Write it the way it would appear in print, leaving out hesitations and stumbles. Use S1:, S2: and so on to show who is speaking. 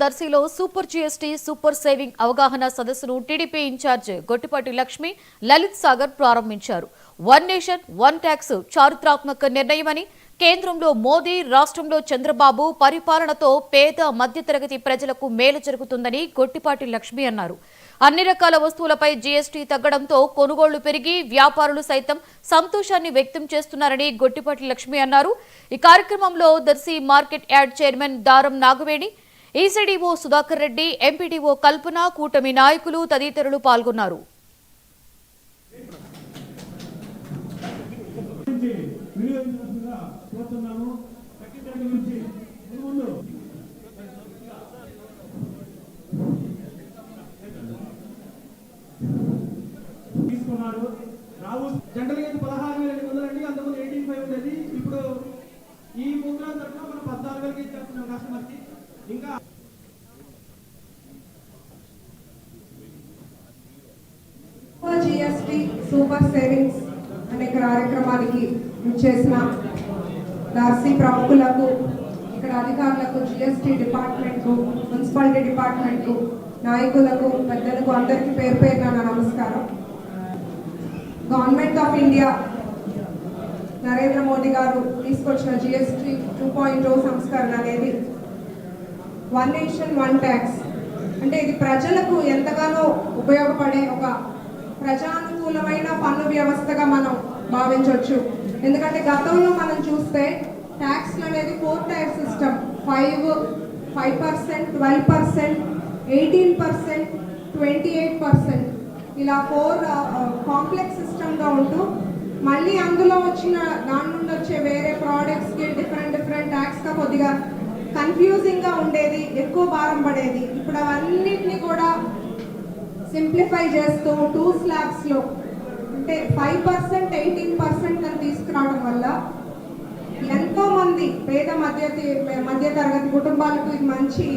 S1: దర్శిలో super GST super saving అవగాహన సదస్సును TDP incharge Gottipati Lakshmi Lalit Sagar ప్రారంభించారు. వన్ నేషన్ వన్ ట్యాక్స్ చారిత్రాత్మక నిర్ణయమని, కేంద్రంలో మోదీ, రాష్ట్రంలో చంద్రబాబు పరిపాలనతో పేద మధ్యతరగతి ప్రజలకు మేలు జరుగుతుందని గొట్టిపాటి లక్ష్మి అన్నారు. అన్ని రకాల వస్తువులపై జీఎస్టీ తగ్గడంతో కొనుగోళ్లు పెరిగి వ్యాపారులు సైతం సంతోషాన్ని వ్యక్తం చేస్తున్నారని గొట్టిపాటి లక్ష్మి అన్నారు. ఈ కార్యక్రమంలో దర్శి మార్కెట్ యార్డ్ చైర్మన్ దారం నాగవేణి, ఈసీడీఓ సుధాకర్ రెడ్డి, ఎంపీడీఓ కల్పన, కూటమి నాయకులు తదితరులు పాల్గొన్నారు.
S2: జనరల్ గా 16,500 అండి, అంతకుముందు 18,500 ఉండేది. ఇప్పుడు ఈ ప్రోగ్రామ్ తరఫున మనం 14,000 ఇచ్చేస్తున్నాం కస్టమర్ కి. ఇంకా
S3: జీఎస్టీ సూపర్ సేవింగ్స్ అనే కార్యక్రమానికి చేసిన దర్శి ప్రముఖులకు, ఇక్కడ అధికారులకు, జీఎస్టీ డిపార్ట్మెంట్కు, మున్సిపాలిటీ డిపార్ట్మెంట్కు, నాయకులకు, పెద్దలకు అందరికీ పేరు పేరున నా నమస్కారం. Government of India Narendra Modi గారు తీసుకొచ్చిన జీఎస్టీ 2.0 సంస్కరణ అనేది వన్ నేషన్ వన్ ట్యాక్స్ అంటే ఇది ప్రజలకు ఎంతగానో ఉపయోగపడే ఒక ప్రజానుకూలమైన పన్ను వ్యవస్థగా మనం భావించవచ్చు. ఎందుకంటే గతంలో మనం చూస్తే ట్యాక్స్లు అనేది 4 టైర్ సిస్టమ్, 5%, 12%, 18%, 28%, ఇలా 4 కాంప్లెక్స్ సిస్టమ్గా ఉంటూ మళ్ళీ అందులో వచ్చిన దాని నుండి వచ్చే వేరే ప్రోడక్ట్స్కి డిఫరెంట్ ట్యాక్స్గా కొద్దిగా కన్ఫ్యూజింగ్గా ఉండేది, ఎక్కువ భారం పడేది. ఇప్పుడు అవన్నిటిని కూడా సింప్లిఫై చేస్తూ 2 స్లాబ్స్లో అంటే 5%, 18% అని తీసుకురావడం వల్ల ఎంతోమంది పేద మధ్యతరగతి కుటుంబాలకు ఇది మంచి